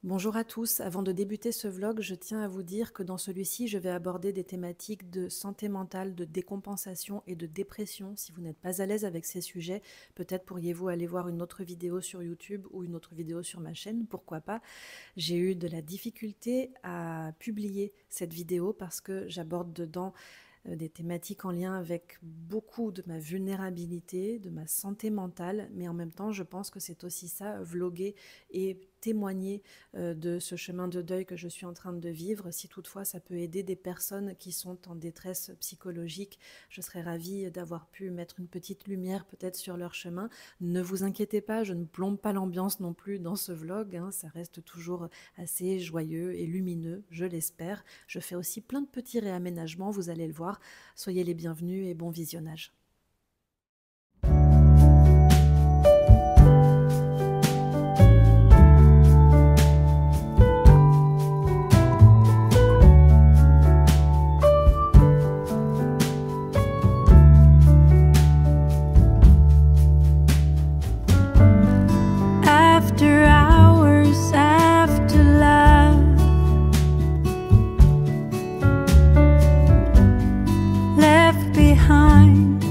Bonjour à tous, avant de débuter ce vlog, je tiens à vous dire que dans celui-ci, je vais aborder des thématiques de santé mentale, de décompensation et de dépression. Si vous n'êtes pas à l'aise avec ces sujets, peut-être pourriez-vous aller voir une autre vidéo sur YouTube ou une autre vidéo sur ma chaîne, pourquoi pas. J'ai eu de la difficulté à publier cette vidéo parce que j'aborde dedans des thématiques en lien avec beaucoup de ma vulnérabilité, de ma santé mentale, mais en même temps, je pense que c'est aussi ça, vloguer et témoigner de ce chemin de deuil que je suis en train de vivre. Si toutefois ça peut aider des personnes qui sont en détresse psychologique, je serais ravie d'avoir pu mettre une petite lumière peut-être sur leur chemin. Ne vous inquiétez pas, je ne plombe pas l'ambiance non plus dans ce vlog, hein, ça reste toujours assez joyeux et lumineux, je l'espère. Je fais aussi plein de petits réaménagements, vous allez le voir. Soyez les bienvenus et bon visionnage. After hours, after love, left behind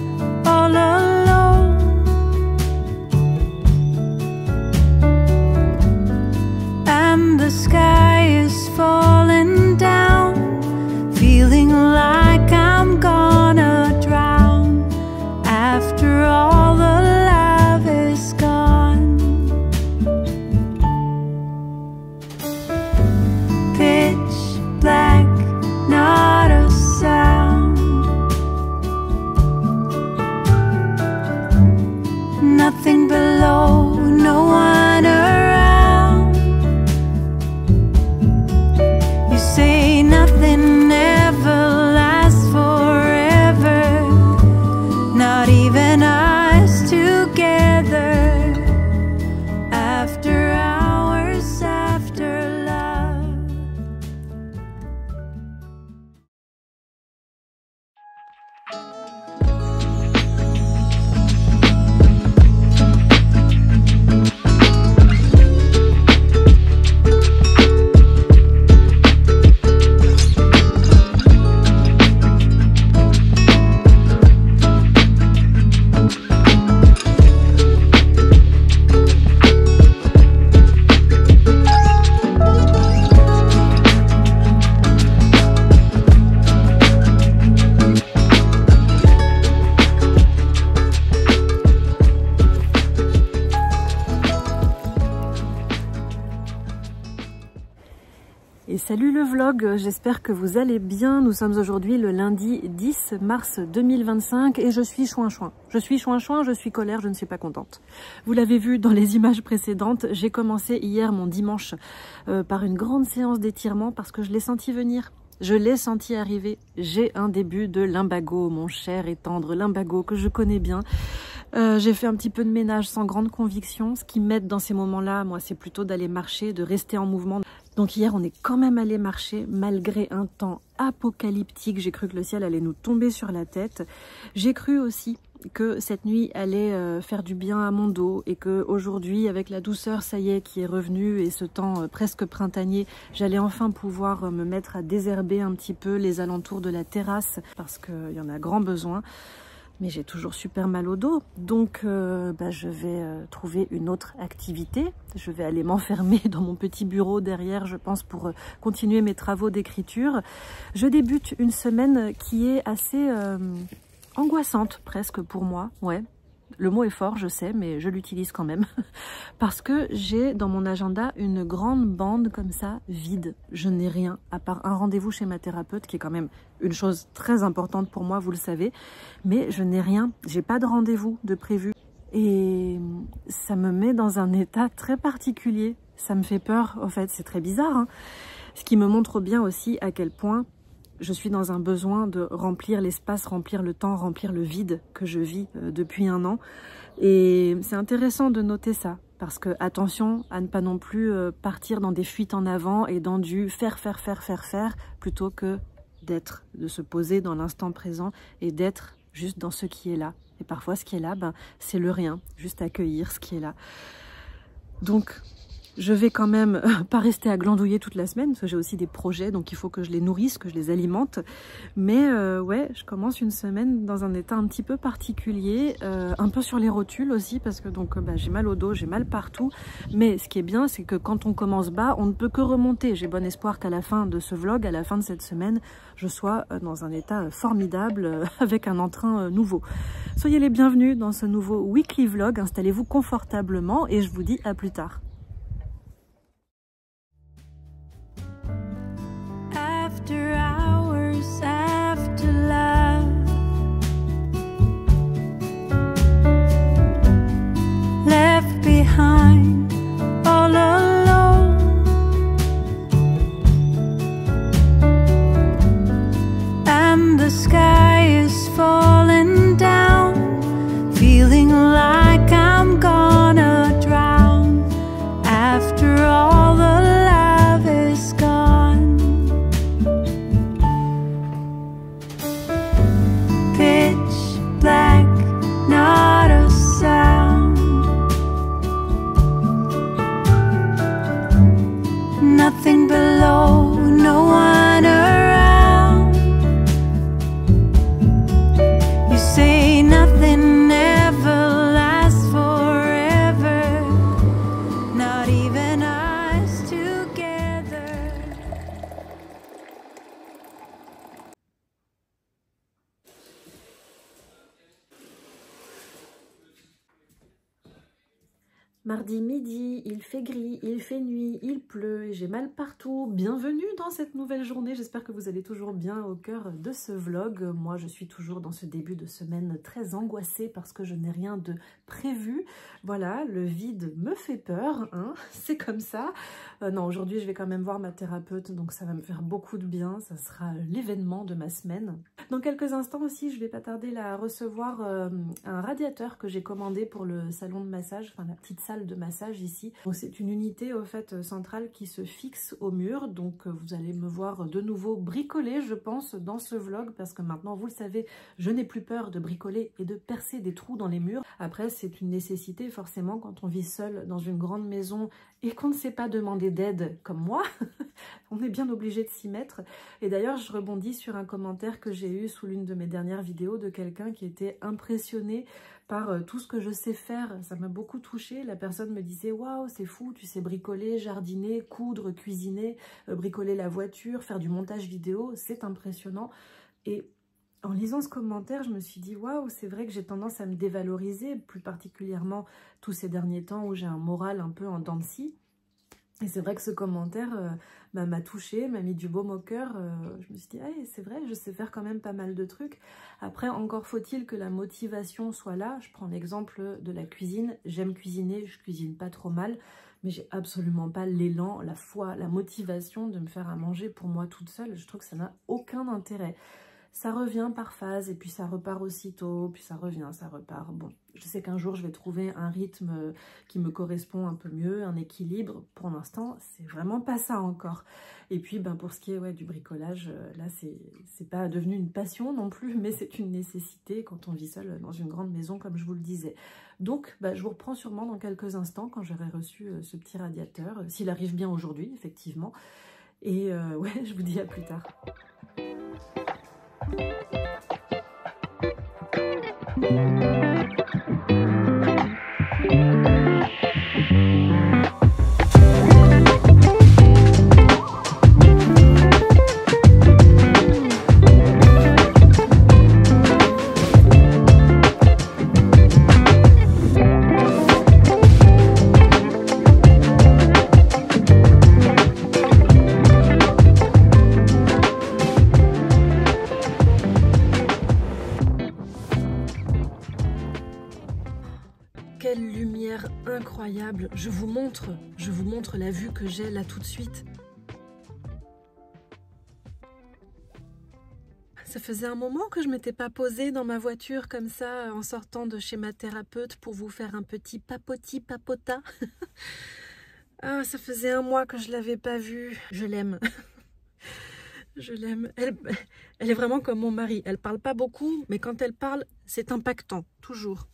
all alone, and the sky is falling down, feeling like I'm gonna drown. After all the love is gone, pitch black, not a sound, nothing below, no one around. You say nothing ever lasts forever, not even us together. After hours, after love. Et salut le vlog, j'espère que vous allez bien. Nous sommes aujourd'hui le lundi 10 mars 2025 et je suis chouin-chouin. Je suis chouin-chouin, je suis colère, je ne suis pas contente. Vous l'avez vu dans les images précédentes, j'ai commencé hier mon dimanche par une grande séance d'étirement parce que je l'ai senti venir. Je l'ai senti arriver. J'ai un début de lumbago, mon cher et tendre lumbago que je connais bien. J'ai fait un petit peu de ménage sans grande conviction. Ce qui m'aide dans ces moments-là, moi, c'est plutôt d'aller marcher, de rester en mouvement. Donc hier, on est quand même allé marcher malgré un temps apocalyptique. J'ai cru que le ciel allait nous tomber sur la tête. J'ai cru aussi que cette nuit allait faire du bien à mon dos et que aujourd'hui, avec la douceur, ça y est, qui est revenue et ce temps presque printanier, j'allais enfin pouvoir me mettre à désherber un petit peu les alentours de la terrasse parce qu'il y en a grand besoin. Mais j'ai toujours super mal au dos, donc je vais trouver une autre activité. Je vais aller m'enfermer dans mon petit bureau derrière, je pense, pour continuer mes travaux d'écriture. Je débute une semaine qui est assez angoissante presque pour moi, ouais. Le mot est fort, je sais, mais je l'utilise quand même. Parce que j'ai dans mon agenda une grande bande comme ça, vide. Je n'ai rien, à part un rendez-vous chez ma thérapeute, qui est quand même une chose très importante pour moi, vous le savez. Mais je n'ai rien, j'ai pas de rendez-vous de prévu. Et ça me met dans un état très particulier. Ça me fait peur, en fait, c'est très bizarre, hein. Ce qui me montre bien aussi à quel point je suis dans un besoin de remplir l'espace, remplir le temps, remplir le vide que je vis depuis un an. Et c'est intéressant de noter ça, parce que attention à ne pas non plus partir dans des fuites en avant et dans du faire, plutôt que de se poser dans l'instant présent et d'être juste dans ce qui est là. Et parfois, ce qui est là, c'est le rien, juste accueillir ce qui est là. Donc, Je vais quand même pas rester à glandouiller toute la semaine, parce que j'ai aussi des projets, donc il faut que je les nourrisse, que je les alimente. Mais ouais, je commence une semaine dans un état un petit peu particulier, un peu sur les rotules aussi, parce que donc j'ai mal au dos, j'ai mal partout. Mais ce qui est bien, c'est que quand on commence bas, on ne peut que remonter. J'ai bon espoir qu'à la fin de ce vlog, à la fin de cette semaine, je sois dans un état formidable, avec un entrain nouveau. Soyez les bienvenus dans ce nouveau weekly vlog, installez-vous confortablement et je vous dis à plus tard. After hours, after love, left behind all alone, and the sky is falling down, feeling like I'm gonna drown. After all the love is gone, pitch black, not a sound, nothing below, no one around. You say nothing ever lasts forever, not even us together. Mardi midi, il fait gris, il fait nuit, il pleut et j'ai mal partout. Bienvenue dans cette nouvelle journée, j'espère que vous allez toujours bien au cœur de ce vlog. Moi je suis toujours dans ce début de semaine très angoissée parce que je n'ai rien de prévu. Voilà, le vide me fait peur, hein, c'est comme ça. Non, aujourd'hui je vais quand même voir ma thérapeute, donc ça va me faire beaucoup de bien, ça sera l'événement de ma semaine. Dans quelques instants aussi, je vais pas tarder à recevoir un radiateur que j'ai commandé pour le salon de massage, enfin la petite salle de massage ici. C'est une unité au fait centrale qui se fixe au mur, donc vous allez me voir de nouveau bricoler je pense dans ce vlog parce que maintenant vous le savez, je n'ai plus peur de bricoler et de percer des trous dans les murs. Après c'est une nécessité forcément quand on vit seul dans une grande maison et qu'on ne sait pas demander d'aide comme moi, on est bien obligé de s'y mettre. Et d'ailleurs je rebondis sur un commentaire que j'ai eu sous l'une de mes dernières vidéos de quelqu'un qui était impressionné par tout ce que je sais faire. Ça m'a beaucoup touchée. La personne me disait « Waouh, c'est fou, tu sais bricoler, jardiner, coudre, cuisiner, bricoler la voiture, faire du montage vidéo, c'est impressionnant. » Et en lisant ce commentaire, je me suis dit « Waouh, c'est vrai que j'ai tendance à me dévaloriser, plus particulièrement tous ces derniers temps où j'ai un moral un peu en dents de scie. » Et c'est vrai que ce commentaire m'a touchée, m'a mis du baume au cœur. Je me suis dit, hey, c'est vrai, je sais faire quand même pas mal de trucs. Après, encore faut-il que la motivation soit là. Je prends l'exemple de la cuisine. J'aime cuisiner, je cuisine pas trop mal, mais j'ai absolument pas l'élan, la foi, la motivation de me faire à manger pour moi toute seule. Je trouve que ça n'a aucun intérêt. Ça revient par phase et puis ça repart aussitôt, puis ça revient, ça repart. Bon, je sais qu'un jour je vais trouver un rythme qui me correspond un peu mieux, un équilibre. Pour l'instant, c'est vraiment pas ça encore. Et puis pour ce qui est du bricolage, là c'est pas devenu une passion non plus, mais c'est une nécessité quand on vit seul dans une grande maison comme je vous le disais. Donc je vous reprends sûrement dans quelques instants quand j'aurai reçu ce petit radiateur, s'il arrive bien aujourd'hui effectivement. Et ouais, je vous dis à plus tard. Quelle lumière incroyable! Je vous montre la vue que j'ai là tout de suite. Ça faisait un moment que je m'étais pas posée dans ma voiture comme ça en sortant de chez ma thérapeute pour vous faire un petit papota. Ah, ça faisait un mois que je l'avais pas vue. Je l'aime. Je l'aime. Elle est vraiment comme mon mari. Elle parle pas beaucoup, mais quand elle parle, c'est impactant, toujours.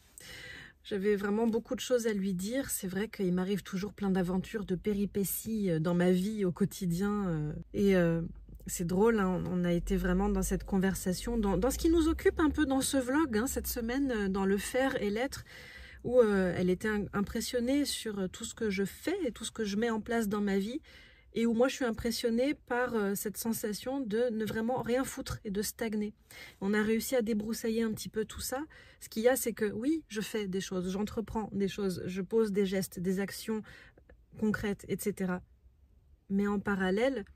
J'avais vraiment beaucoup de choses à lui dire. C'est vrai qu'il m'arrive toujours plein d'aventures, de péripéties dans ma vie au quotidien. C'est drôle, hein, on a été vraiment dans cette conversation, dans ce qui nous occupe un peu dans ce vlog, hein, cette semaine, dans le faire et l'être, où elle était impressionnée sur tout ce que je fais et tout ce que je mets en place dans ma vie, et où moi je suis impressionnée par cette sensation de ne vraiment rien foutre et de stagner. On a réussi à débroussailler un petit peu tout ça. Ce qu'il y a, c'est que oui, je fais des choses, j'entreprends des choses, je pose des gestes, des actions concrètes, etc. Mais en parallèle,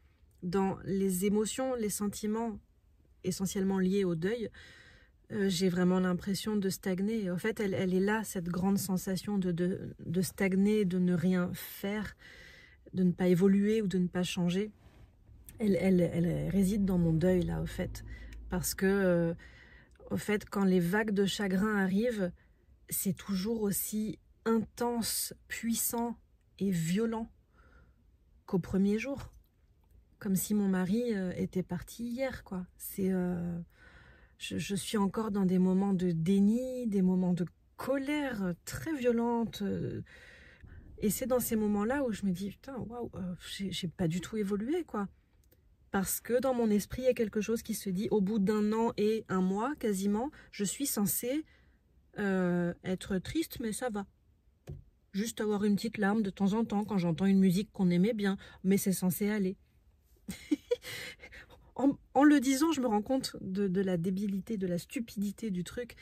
dans les émotions, les sentiments essentiellement liés au deuil, j'ai vraiment l'impression de stagner. Et en fait, elle est là, cette grande sensation de stagner, de ne rien faire, de ne pas évoluer ou de ne pas changer. Elle réside dans mon deuil, là, au fait. Parce que, au fait, quand les vagues de chagrin arrivent, c'est toujours aussi intense, puissant et violent qu'au premier jour. Comme si mon mari était parti hier, quoi. Je suis encore dans des moments de déni, des moments de colère très violente. Et c'est dans ces moments-là où je me dis, putain, waouh, j'ai pas du tout évolué, quoi. Parce que dans mon esprit, il y a quelque chose qui se dit, au bout d'un an et un mois, quasiment, je suis censée être triste, mais ça va. Juste avoir une petite larme de temps en temps quand j'entends une musique qu'on aimait bien, mais c'est censé aller. En le disant, je me rends compte de la débilité, de la stupidité du truc.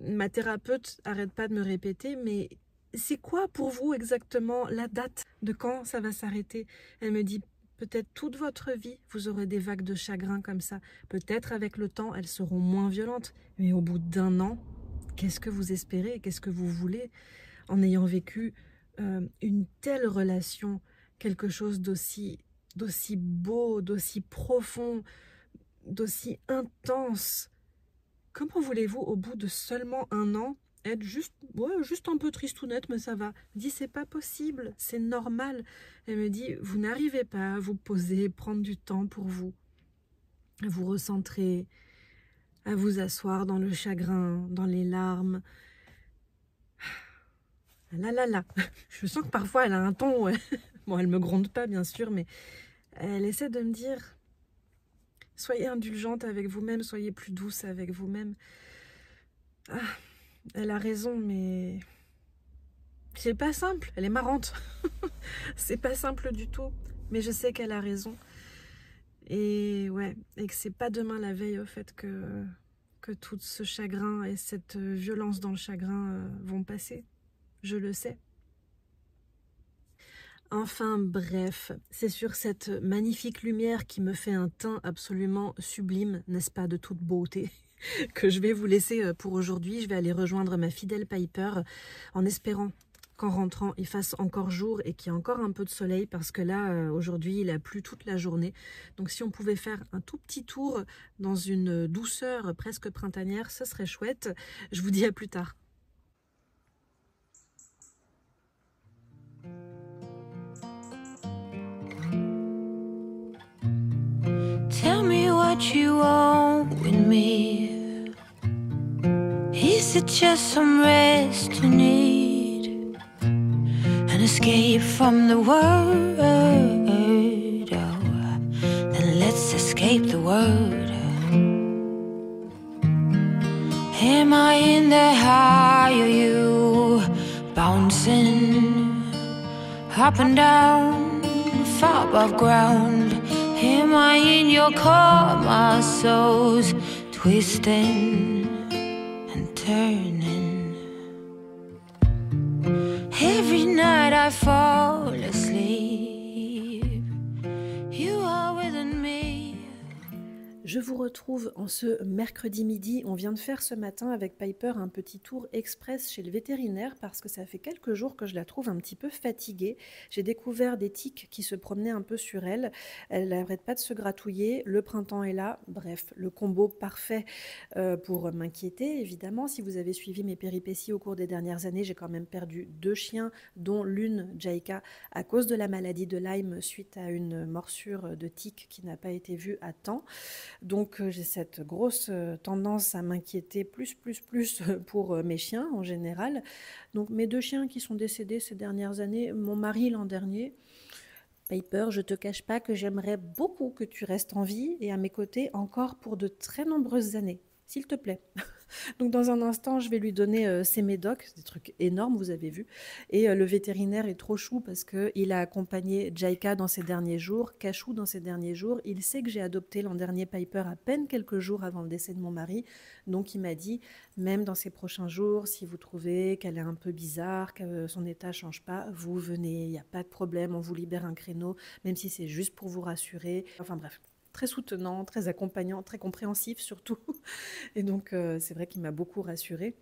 Ma thérapeute arrête pas de me répéter, mais c'est quoi pour vous exactement la date de quand ça va s'arrêter? Elle me dit, peut-être toute votre vie, vous aurez des vagues de chagrin comme ça. Peut-être avec le temps, elles seront moins violentes. Mais au bout d'un an, qu'est-ce que vous espérez? Qu'est-ce que vous voulez en ayant vécu une telle relation, quelque chose d'aussi beau, d'aussi profond, d'aussi intense? Comment voulez-vous, au bout de seulement un an, être juste un peu tristounette, mais ça va? Elle me dit, c'est pas possible, c'est normal. Elle me dit, vous n'arrivez pas à vous poser, prendre du temps pour vous, à vous recentrer, à vous asseoir dans le chagrin, dans les larmes. Là. Je sens que parfois elle a un ton, ouais. Bon, elle me gronde pas, bien sûr, mais elle essaie de me dire, soyez indulgente avec vous-même, soyez plus douce avec vous-même. Ah, elle a raison, mais c'est pas simple. Elle est marrante. C'est pas simple du tout, mais je sais qu'elle a raison. Et ouais, et que c'est pas demain la veille, au fait, que tout ce chagrin et cette violence dans le chagrin vont passer. Je le sais. Enfin bref, c'est sur cette magnifique lumière qui me fait un teint absolument sublime, n'est-ce pas, de toute beauté, que je vais vous laisser pour aujourd'hui. Je vais aller rejoindre ma fidèle Piper en espérant qu'en rentrant il fasse encore jour et qu'il y ait encore un peu de soleil, parce que là aujourd'hui il a plu toute la journée. Donc si on pouvait faire un tout petit tour dans une douceur presque printanière, ce serait chouette. Je vous dis à plus tard. Tell me what you want with me. Is it just some rest you need? An escape from the world? Oh, then let's escape the world. Am I in the high? Are you bouncing up and down, far above ground? Am I in your car? My soul's twisting and turning. Every night I fall asleep, you are within me. Je vous retrouve en ce mercredi midi. On vient de faire ce matin avec Piper un petit tour express chez le vétérinaire parce que ça fait quelques jours que je la trouve un petit peu fatiguée. J'ai découvert des tiques qui se promenaient un peu sur elle. Elle n'arrête pas de se gratouiller. Le printemps est là. Bref, le combo parfait pour m'inquiéter, évidemment. Si vous avez suivi mes péripéties au cours des dernières années, j'ai quand même perdu 2 chiens, dont l'une, Jaika, à cause de la maladie de Lyme suite à une morsure de tique qui n'a pas été vue à temps. Donc j'ai cette grosse tendance à m'inquiéter plus pour mes chiens en général. Donc mes 2 chiens qui sont décédés ces dernières années, mon mari l'an dernier. Piper, je te cache pas que j'aimerais beaucoup que tu restes en vie et à mes côtés encore pour de très nombreuses années, s'il te plaît. Donc dans un instant, je vais lui donner ses médocs, des trucs énormes, vous avez vu. Et le vétérinaire est trop chou parce qu'il a accompagné Jaika dans ses derniers jours, Cachou dans ses derniers jours. Il sait que j'ai adopté l'an dernier Piper à peine quelques jours avant le décès de mon mari. Donc il m'a dit, même dans ces prochains jours, si vous trouvez qu'elle est un peu bizarre, que son état ne change pas, vous venez, il n'y a pas de problème, on vous libère un créneau, même si c'est juste pour vous rassurer. Enfin bref, très soutenant, très accompagnant, très compréhensif surtout. Et donc, c'est vrai qu'il m'a beaucoup rassurée.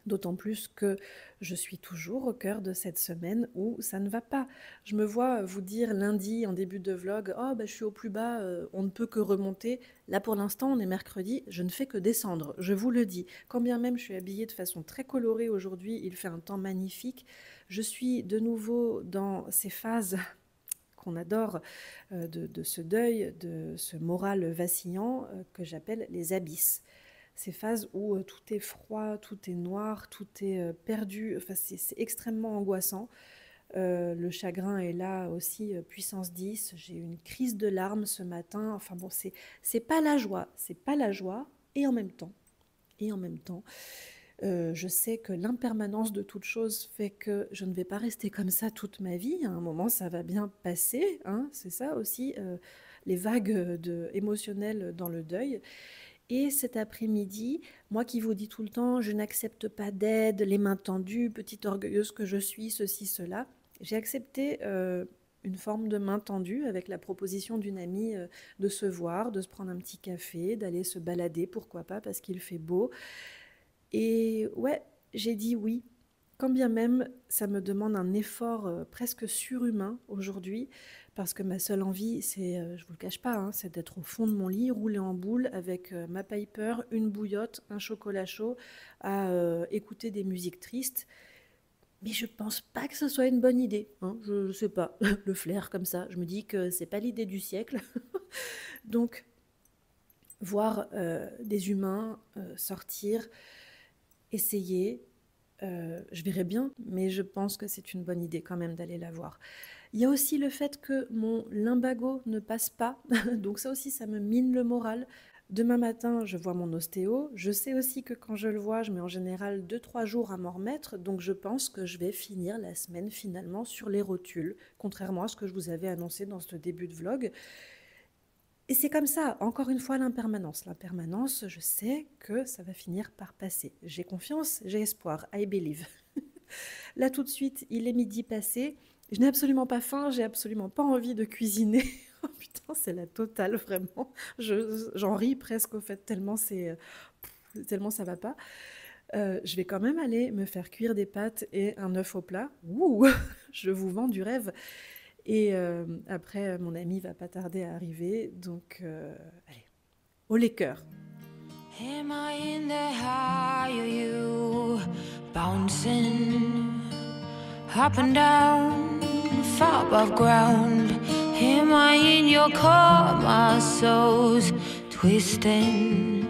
D'autant plus que je suis toujours au cœur de cette semaine où ça ne va pas. Je me vois vous dire lundi en début de vlog, oh bah, je suis au plus bas, on ne peut que remonter. Là pour l'instant on est mercredi, je ne fais que descendre, je vous le dis. Quand bien même je suis habillée de façon très colorée aujourd'hui, il fait un temps magnifique. Je suis de nouveau dans ces phases qu'on adore de ce deuil, de ce moral vacillant que j'appelle les abysses. Ces phases où tout est froid, tout est noir, tout est perdu, enfin, c'est extrêmement angoissant. Le chagrin est là aussi, puissance 10. J'ai eu une crise de larmes ce matin. Enfin bon, c'est pas la joie, c'est pas la joie. Et en même temps, je sais que l'impermanence de toute chose fait que je ne vais pas rester comme ça toute ma vie. À un moment, ça va bien passer. Hein, c'est ça aussi, les vagues émotionnelles dans le deuil. Et cet après-midi, moi qui vous dis tout le temps, je n'accepte pas d'aide, les mains tendues, petite orgueilleuse que je suis, ceci, cela, j'ai accepté une forme de main tendue avec la proposition d'une amie de se voir, de se prendre un petit café, d'aller se balader, pourquoi pas, parce qu'il fait beau. Et ouais, j'ai dit oui, quand bien même ça me demande un effort presque surhumain aujourd'hui, parce que ma seule envie, c'est, je vous le cache pas, hein, c'est d'être au fond de mon lit, roulé en boule, avec ma Piper, une bouillotte, un chocolat chaud, à écouter des musiques tristes. Mais je pense pas que ce soit une bonne idée. Hein, je sais pas, le flair comme ça. Je me dis que c'est pas l'idée du siècle. Donc, voir des humains sortir, essayer, je verrai bien, mais je pense que c'est une bonne idée quand même d'aller la voir. Il y a aussi le fait que mon lumbago ne passe pas, donc ça aussi, ça me mine le moral. Demain matin, je vois mon ostéo. Je sais aussi que quand je le vois, je mets en général 2-3 jours à m'en remettre, donc je pense que je vais finir la semaine finalement sur les rotules, contrairement à ce que je vous avais annoncé dans ce début de vlog. Et c'est comme ça, encore une fois, l'impermanence. L'impermanence, je sais que ça va finir par passer. J'ai confiance, j'ai espoir, I believe. Là, tout de suite, il est midi passé. Je n'ai absolument pas faim, j'ai absolument pas envie de cuisiner. Oh putain, c'est la totale, vraiment. J'en ris presque au fait, tellement ça va pas. Je vais quand même aller me faire cuire des pâtes et un œuf au plat. Ouh, je vous vends du rêve. Et après, mon ami va pas tarder à arriver, donc allez, au les cœurs. Am I in the high or you bouncing up and down far above ground? Am I in your car? My soul's twisting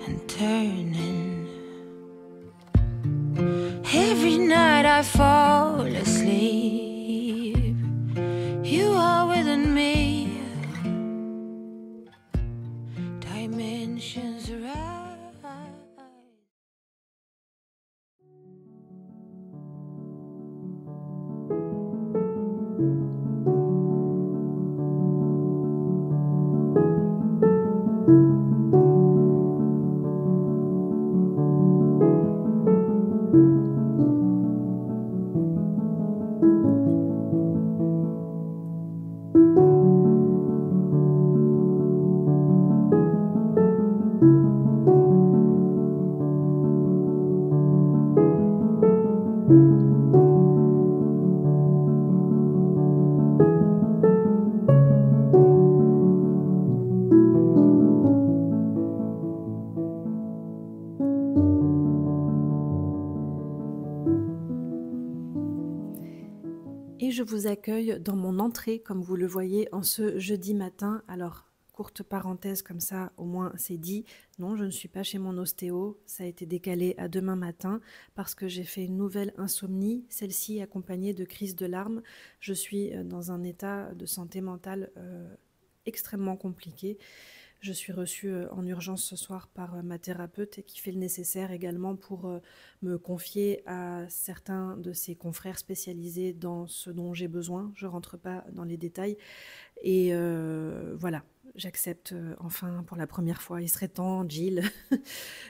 and turning. Every night I fall asleep, you are within me. Dimensions rise. Et je vous accueille dans mon entrée, comme vous le voyez, en ce jeudi matin. Alors, courte parenthèse comme ça, au moins c'est dit. Non, je ne suis pas chez mon ostéo, ça a été décalé à demain matin parce que j'ai fait une nouvelle insomnie, celle-ci accompagnée de crises de larmes. Je suis dans un état de santé mentale extrêmement compliqué. Je suis reçue en urgence ce soir par ma thérapeute et qui fait le nécessaire également pour me confier à certains de ses confrères spécialisés dans ce dont j'ai besoin. Je ne rentre pas dans les détails. Et voilà, j'accepte enfin pour la première fois. Il serait temps, Jill,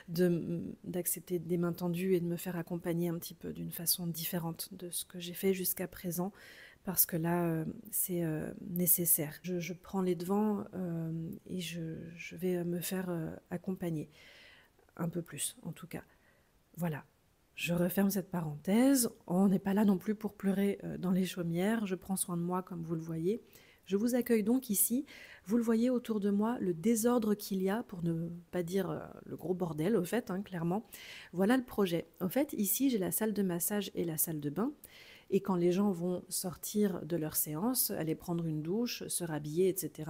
d'accepter des mains tendues et de me faire accompagner un petit peu d'une façon différente de ce que j'ai fait jusqu'à présent. Parce que là, c'est nécessaire. Je prends les devants et je vais me faire accompagner. Un peu plus, en tout cas. Voilà. Je referme cette parenthèse. On n'est pas là non plus pour pleurer dans les chaumières. Je prends soin de moi, comme vous le voyez. Je vous accueille donc ici. Vous le voyez autour de moi, le désordre qu'il y a, pour ne pas dire le gros bordel, au fait, hein, clairement. Voilà le projet. Au fait, ici, j'ai la salle de massage et la salle de bain. Et quand les gens vont sortir de leur séance, aller prendre une douche, se rhabiller, etc.,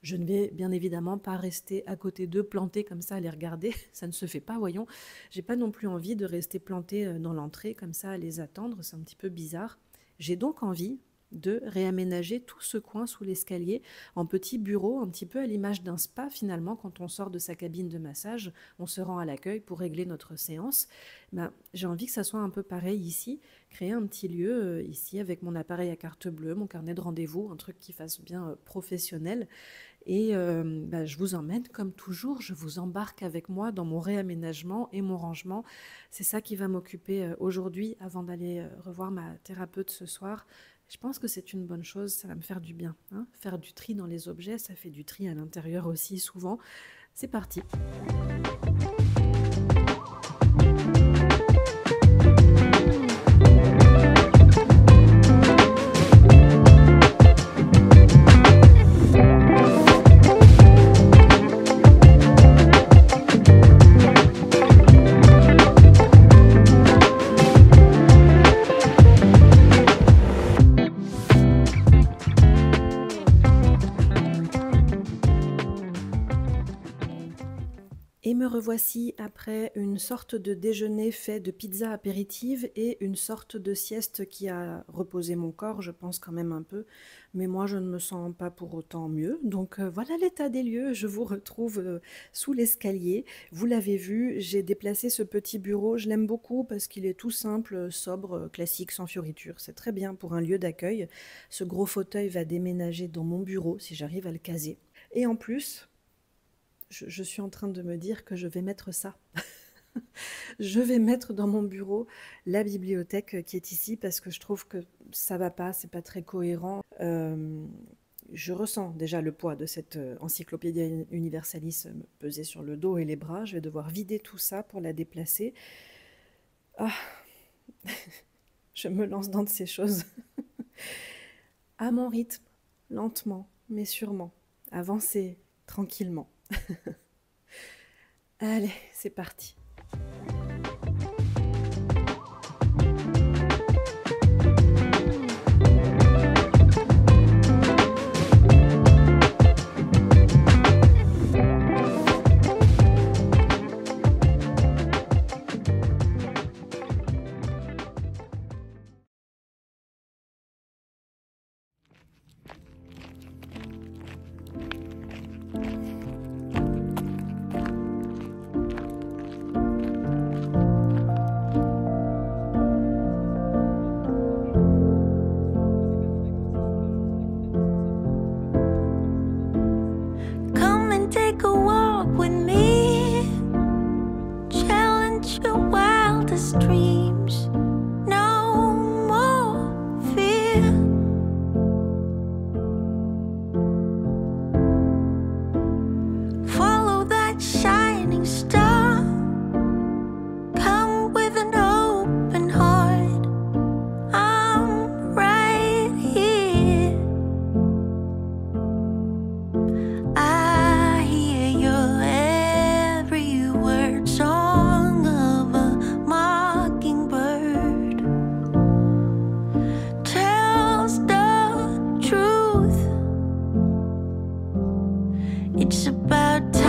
je ne vais bien évidemment pas rester à côté d'eux, plantée comme ça, à les regarder. Ça ne se fait pas, voyons. J'ai pas non plus envie de rester plantée dans l'entrée, comme ça, à les attendre. C'est un petit peu bizarre. J'ai donc envie de réaménager tout ce coin sous l'escalier en petit bureau, un petit peu à l'image d'un spa finalement. Quand on sort de sa cabine de massage, on se rend à l'accueil pour régler notre séance. J'ai envie que ça soit un peu pareil ici, créer un petit lieu ici avec mon appareil à carte bleue, mon carnet de rendez-vous, un truc qui fasse bien professionnel. Et je vous emmène comme toujours, je vous embarque avec moi dans mon réaménagement et mon rangement. C'est ça qui va m'occuper aujourd'hui avant d'aller revoir ma thérapeute ce soir. Je pense que c'est une bonne chose, ça va me faire du bien. Hein. Faire du tri dans les objets, ça fait du tri à l'intérieur aussi souvent. C'est parti. Et me revoici après une sorte de déjeuner fait de pizza apéritive et une sorte de sieste qui a reposé mon corps, je pense quand même un peu, mais moi je ne me sens pas pour autant mieux. Donc voilà l'état des lieux, je vous retrouve sous l'escalier. Vous l'avez vu, j'ai déplacé ce petit bureau, je l'aime beaucoup parce qu'il est tout simple, sobre, classique, sans fioritures. C'est très bien pour un lieu d'accueil. Ce gros fauteuil va déménager dans mon bureau si j'arrive à le caser. Et en plus, je suis en train de me dire que je vais mettre ça. Je vais mettre dans mon bureau la bibliothèque qui est ici parce que je trouve que ça va pas, c'est pas très cohérent. Je ressens déjà le poids de cette encyclopédie universalis me peser sur le dos et les bras. Je vais devoir vider tout ça pour la déplacer. Ah, je me lance dans de ces choses. À mon rythme, lentement, mais sûrement. Avancer tranquillement. Allez, c'est parti. It's about time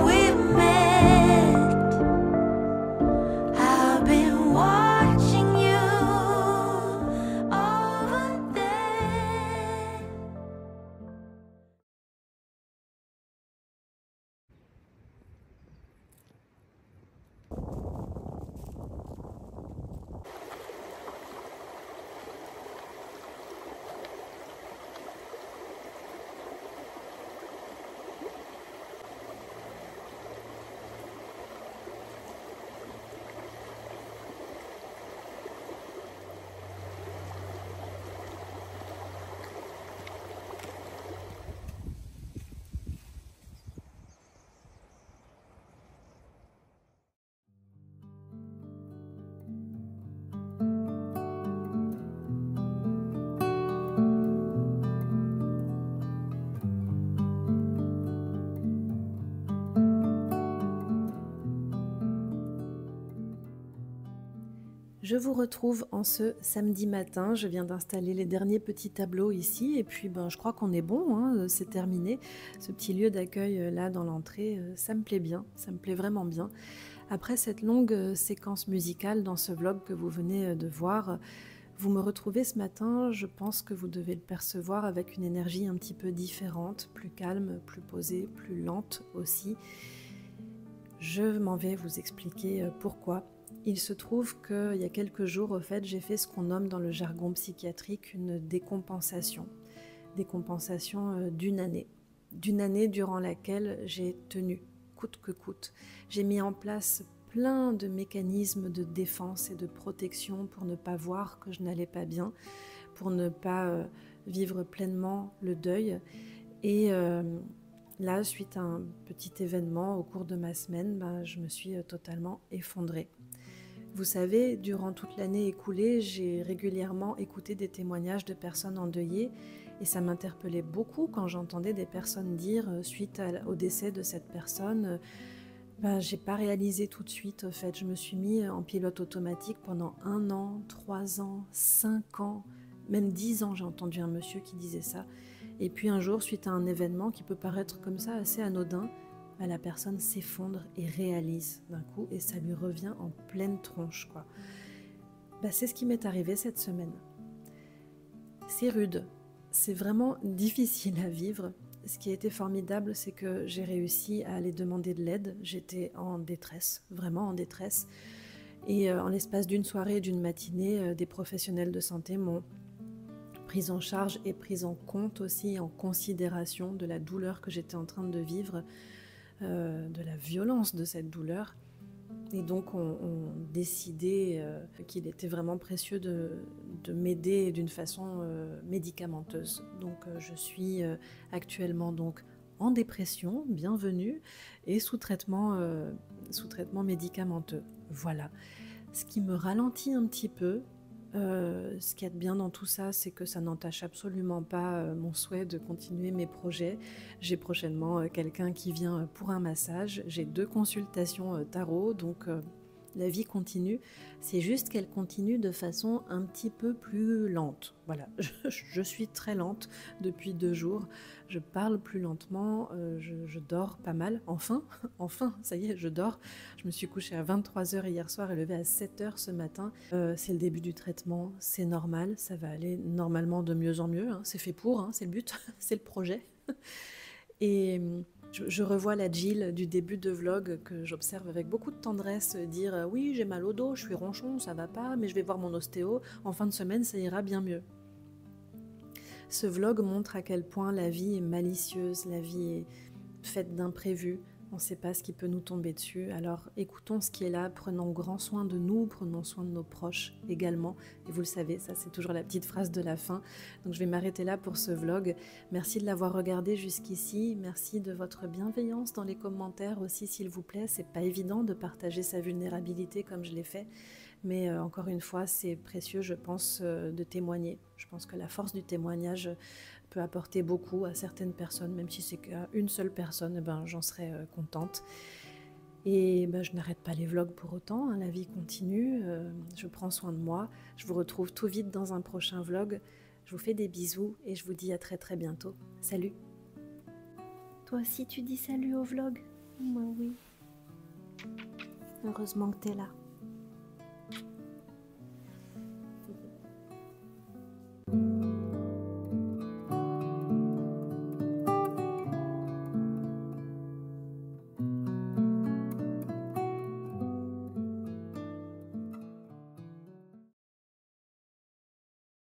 we met. I've been watching you over there. Je vous retrouve en ce samedi matin. Je viens d'installer les derniers petits tableaux ici et puis je crois qu'on est bon, hein, c'est terminé. Ce petit lieu d'accueil là dans l'entrée, ça me plaît bien, ça me plaît vraiment bien. Après cette longue séquence musicale dans ce vlog que vous venez de voir, vous me retrouvez ce matin, je pense que vous devez le percevoir avec une énergie un petit peu différente, plus calme, plus posée, plus lente aussi. Je m'en vais vous expliquer pourquoi. Il se trouve qu'il y a quelques jours, au fait, j'ai fait ce qu'on nomme dans le jargon psychiatrique une décompensation. Décompensation d'une année durant laquelle j'ai tenu, coûte que coûte. J'ai mis en place plein de mécanismes de défense et de protection pour ne pas voir que je n'allais pas bien, pour ne pas vivre pleinement le deuil. Et là, suite à un petit événement au cours de ma semaine, je me suis totalement effondrée. Vous savez, durant toute l'année écoulée, j'ai régulièrement écouté des témoignages de personnes endeuillées et ça m'interpellait beaucoup quand j'entendais des personnes dire, suite au décès de cette personne, j'ai pas réalisé tout de suite, au fait, je me suis mis en pilote automatique pendant 1 an, 3 ans, 5 ans, même 10 ans, j'ai entendu un monsieur qui disait ça. Et puis un jour, suite à un événement qui peut paraître comme ça assez anodin, la personne s'effondre et réalise d'un coup et ça lui revient en pleine tronche, quoi. C'est ce qui m'est arrivé cette semaine. C'est rude, c'est vraiment difficile à vivre. Ce qui a été formidable, c'est que j'ai réussi à aller demander de l'aide. J'étais en détresse, vraiment en détresse. Et en l'espace d'une soirée et d'une matinée, des professionnels de santé m'ont prise en charge et prise en compte aussi, en considération de la douleur que j'étais en train de vivre, de la violence de cette douleur. Et donc on décidait qu'il était vraiment précieux de m'aider d'une façon médicamenteuse. Donc je suis actuellement donc en dépression, bienvenue, et sous traitement médicamenteux. Voilà. Ce qui me ralentit un petit peu, ce qu'il y a de bien dans tout ça, c'est que ça n'entache absolument pas mon souhait de continuer mes projets. J'ai prochainement quelqu'un qui vient pour un massage, j'ai 2 consultations tarot, donc la vie continue. C'est juste qu'elle continue de façon un petit peu plus lente. Voilà, je suis très lente depuis 2 jours. Je parle plus lentement, je dors pas mal. Enfin, ça y est, je dors. Je me suis couchée à 23h hier soir et levée à 7h ce matin. C'est le début du traitement, c'est normal, ça va aller normalement de mieux en mieux. Hein. C'est fait pour, hein, c'est le but, c'est le projet. Et je revois la Jill du début de vlog que j'observe avec beaucoup de tendresse dire « Oui, j'ai mal au dos, je suis ronchon, ça va pas, mais je vais voir mon ostéo, en fin de semaine ça ira bien mieux. » Ce vlog montre à quel point la vie est malicieuse, la vie est faite d'imprévus, on ne sait pas ce qui peut nous tomber dessus, alors écoutons ce qui est là, prenons grand soin de nous, prenons soin de nos proches également, et vous le savez, ça c'est toujours la petite phrase de la fin, donc je vais m'arrêter là pour ce vlog. Merci de l'avoir regardé jusqu'ici, merci de votre bienveillance dans les commentaires aussi s'il vous plaît, c'est pas évident de partager sa vulnérabilité comme je l'ai fait, mais encore une fois c'est précieux je pense de témoigner, je pense que la force du témoignage peut apporter beaucoup à certaines personnes, même si c'est qu'à une seule personne, j'en serais contente. Et je n'arrête pas les vlogs pour autant, hein, la vie continue, je prends soin de moi. Je vous retrouve tout vite dans un prochain vlog. Je vous fais des bisous et je vous dis à très très bientôt. Salut! Toi aussi tu dis salut au vlog? Moi oui. Heureusement que t'es là.